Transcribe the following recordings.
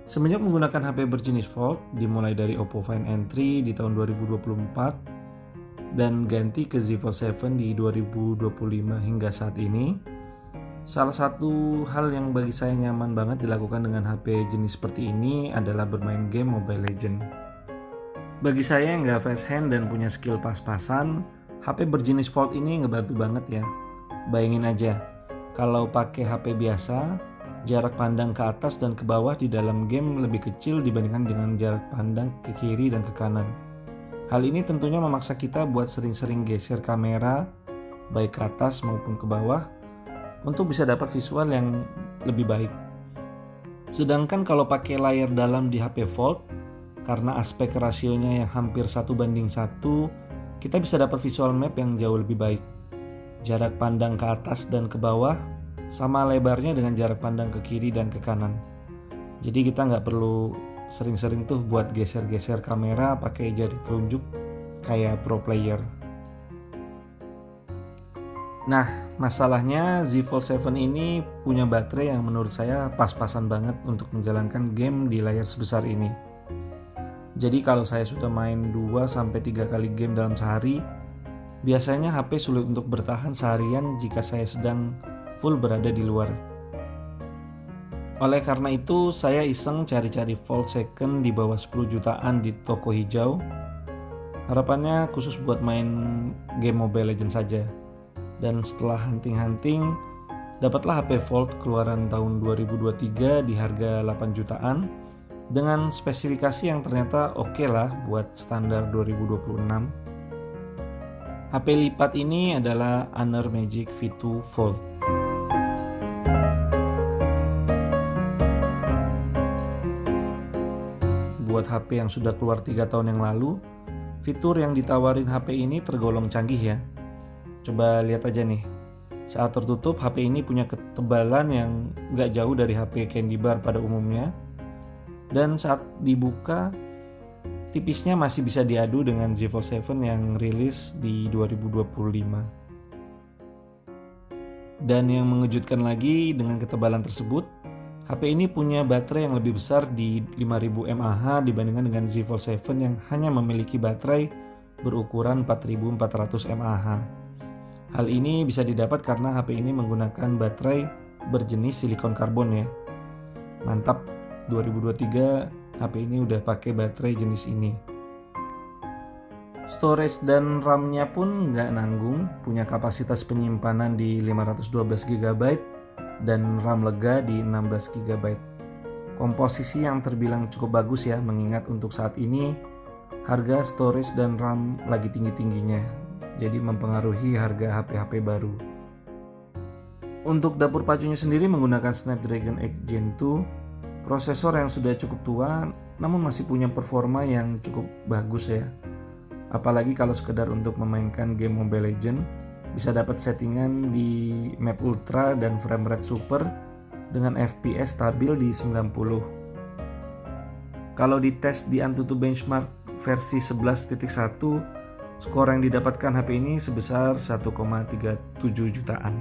Semenjak menggunakan HP berjenis Fold dimulai dari Oppo Find N3 di tahun 2024 dan ganti ke Z Fold 7 di 2025 hingga saat ini, salah satu hal yang bagi saya nyaman banget dilakukan dengan HP jenis seperti ini adalah bermain game Mobile Legends. Bagi saya yang nggak fast hand dan punya skill pas-pasan, HP berjenis Fold ini ngebantu banget ya. Bayangin aja, kalau pakai HP biasa, jarak pandang ke atas dan ke bawah di dalam game lebih kecil dibandingkan dengan jarak pandang ke kiri dan ke kanan. Hal ini tentunya memaksa kita buat sering-sering geser kamera, baik ke atas maupun ke bawah, untuk bisa dapat visual yang lebih baik. Sedangkan kalau pakai layar dalam di HP Fold, karena aspek rasionya yang hampir 1:1, kita bisa dapat visual map yang jauh lebih baik. Jarak pandang ke atas dan ke bawah sama lebarnya dengan jarak pandang ke kiri dan ke kanan. Jadi kita nggak perlu sering-sering tuh buat geser-geser kamera pakai jari telunjuk kayak pro player. Nah, masalahnya Z Fold 7 ini punya baterai yang menurut saya pas-pasan banget untuk menjalankan game di layar sebesar ini. Jadi kalau saya sudah main 2-3 kali game dalam sehari, biasanya HP sulit untuk bertahan seharian jika saya sedang full berada di luar. Oleh karena itu, saya iseng cari-cari Fold second di bawah 10 jutaan di toko hijau. Harapannya khusus buat main game Mobile Legends saja. Dan setelah hunting-hunting, dapatlah HP Fold keluaran tahun 2023 di harga 8 jutaan dengan spesifikasi yang ternyata oke lah buat standar 2026. HP lipat ini adalah Honor Magic V2 Fold. Buat HP yang sudah keluar 3 tahun yang lalu, fitur yang ditawarin HP ini tergolong canggih ya. Coba lihat aja nih, saat tertutup HP ini punya ketebalan yang gak jauh dari HP Candy Bar pada umumnya. Dan saat dibuka, tipisnya masih bisa diadu dengan Z Fold 7 yang rilis di 2025. Dan yang mengejutkan lagi, dengan ketebalan tersebut, HP ini punya baterai yang lebih besar di 5000 mAh dibandingkan dengan Z Fold 7 yang hanya memiliki baterai berukuran 4400 mAh. Hal ini bisa didapat karena HP ini menggunakan baterai berjenis silikon karbon ya. Mantap, 2023 HP ini udah pakai baterai jenis ini. Storage dan RAM-nya pun nggak nanggung, punya kapasitas penyimpanan di 512 GB dan RAM lega di 16 GB. Komposisi yang terbilang cukup bagus ya, mengingat untuk saat ini harga storage dan RAM lagi tinggi-tingginya, jadi mempengaruhi harga HP-HP baru. Untuk dapur pacunya sendiri menggunakan Snapdragon 8 Gen 2, prosesor yang sudah cukup tua namun masih punya performa yang cukup bagus ya. Apalagi kalau sekedar untuk memainkan game Mobile Legends, bisa dapat settingan di map ultra dan frame rate super dengan FPS stabil di 90. Kalau dites di Antutu Benchmark versi 11.1, skor yang didapatkan HP ini sebesar 1,37 jutaan.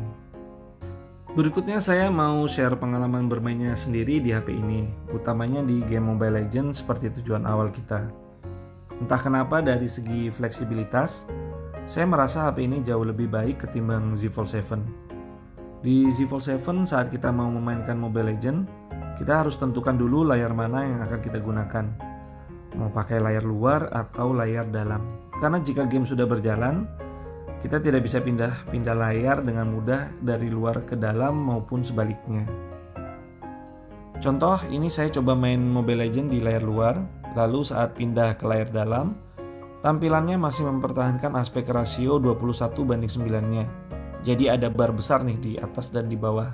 Berikutnya saya mau share pengalaman bermainnya sendiri di HP ini, utamanya di game Mobile Legends seperti tujuan awal kita. Entah kenapa dari segi fleksibilitas, saya merasa HP ini jauh lebih baik ketimbang Z Fold 7. Di Z Fold 7 saat kita mau memainkan Mobile Legends, kita harus tentukan dulu layar mana yang akan kita gunakan. Mau pakai layar luar atau layar dalam. Karena jika game sudah berjalan, kita tidak bisa pindah layar dengan mudah dari luar ke dalam maupun sebaliknya. Contoh, ini saya coba main Mobile Legends di layar luar, lalu saat pindah ke layar dalam, tampilannya masih mempertahankan aspek rasio 21:9-nya. Jadi ada bar besar nih di atas dan di bawah.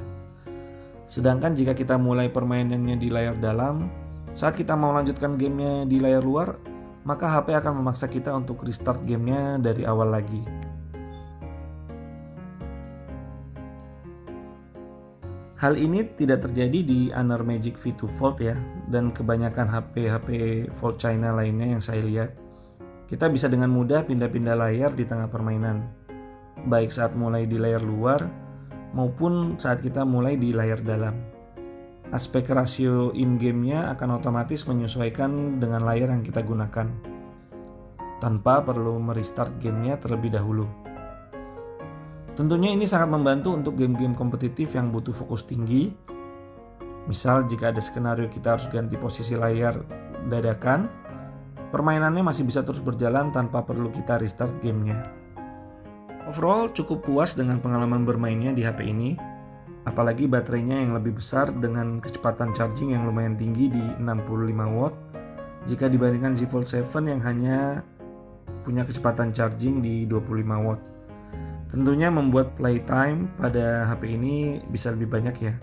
Sedangkan jika kita mulai permainannya di layar dalam, saat kita mau lanjutkan gamenya di layar luar, maka HP akan memaksa kita untuk restart gamenya dari awal lagi. Hal ini tidak terjadi di Honor Magic V2 Fold ya, dan kebanyakan HP Fold China lainnya yang saya lihat. Kita bisa dengan mudah pindah-pindah layar di tengah permainan, baik saat mulai di layar luar maupun saat kita mulai di layar dalam. aspek rasio in-game-nya akan otomatis menyesuaikan dengan layar yang kita gunakan, tanpa perlu merestart gamenya terlebih dahulu. Tentunya ini sangat membantu untuk game-game kompetitif yang butuh fokus tinggi. Misal jika ada skenario kita harus ganti posisi layar dadakan, permainannya masih bisa terus berjalan tanpa perlu kita restart gamenya. Overall cukup puas dengan pengalaman bermainnya di HP ini. Apalagi baterainya yang lebih besar dengan kecepatan charging yang lumayan tinggi di 65 watt jika dibandingkan Z Fold 7 yang hanya punya kecepatan charging di 25 watt. Tentunya membuat playtime pada HP ini bisa lebih banyak ya.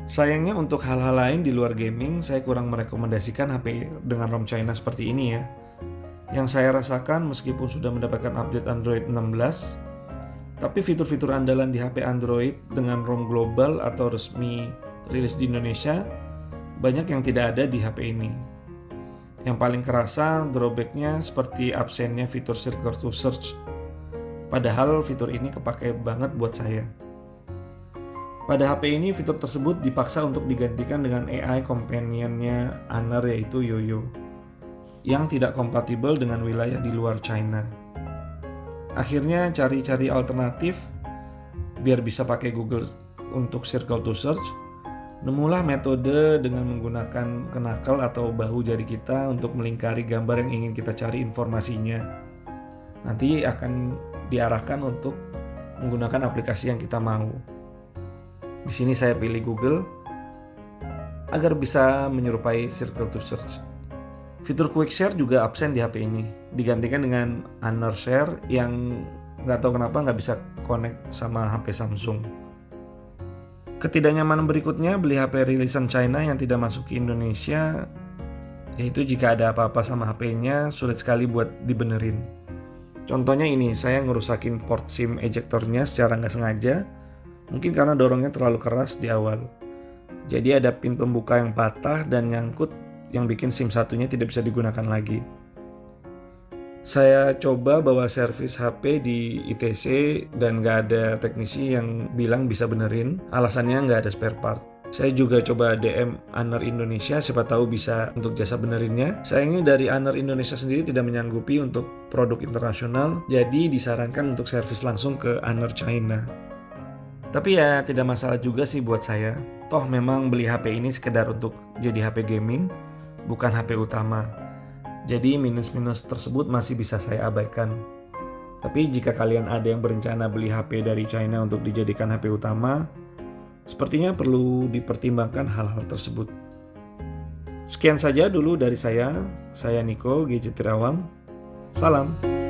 Sayangnya untuk hal-hal lain di luar gaming, saya kurang merekomendasikan HP dengan ROM China seperti ini ya. Yang saya rasakan meskipun sudah mendapatkan update Android 16, tapi fitur-fitur andalan di HP Android dengan ROM global atau resmi rilis di Indonesia banyak yang tidak ada di HP ini. Yang paling kerasa drawback-nya seperti absennya fitur Circle to Search. Padahal fitur ini kepake banget buat saya. Pada HP ini fitur tersebut dipaksa untuk digantikan dengan AI companion-nya Honor yaitu Yoyo, yang tidak kompatibel dengan wilayah di luar China. Akhirnya cari-cari alternatif biar bisa pakai Google untuk Circle to Search. Nemulah metode dengan menggunakan knuckle atau bahu jari kita untuk melingkari gambar yang ingin kita cari informasinya. Nanti akan diarahkan untuk menggunakan aplikasi yang kita mau. Di sini saya pilih Google agar bisa menyerupai Circle to Search. Fitur Quick Share juga absen di HP ini, digantikan dengan Honor Share yang nggak tahu kenapa nggak bisa connect sama HP Samsung. Ketidaknyamanan berikutnya beli HP rilisan China yang tidak masuk ke Indonesia, yaitu jika ada apa-apa sama HP-nya sulit sekali buat dibenerin. Contohnya ini, saya ngerusakin port SIM ejectornya secara nggak sengaja, mungkin karena dorongnya terlalu keras di awal. Jadi ada pin pembuka yang patah dan nyangkut yang bikin SIM satunya tidak bisa digunakan lagi. Saya coba bawa servis HP di ITC dan gak ada teknisi yang bilang bisa benerin, alasannya gak ada spare part. Saya juga coba DM Honor Indonesia, siapa tahu bisa untuk jasa benerinnya. Sayangnya dari Honor Indonesia sendiri tidak menyanggupi untuk produk internasional, jadi disarankan untuk servis langsung ke Honor China. Tapi ya tidak masalah juga sih buat saya, toh memang beli HP ini sekedar untuk jadi HP gaming, bukan HP utama. Jadi minus-minus tersebut masih bisa saya abaikan. Tapi jika kalian ada yang berencana beli HP dari China untuk dijadikan HP utama, sepertinya perlu dipertimbangkan hal-hal tersebut. Sekian saja dulu dari saya Niko Gadget Tirawam. Salam.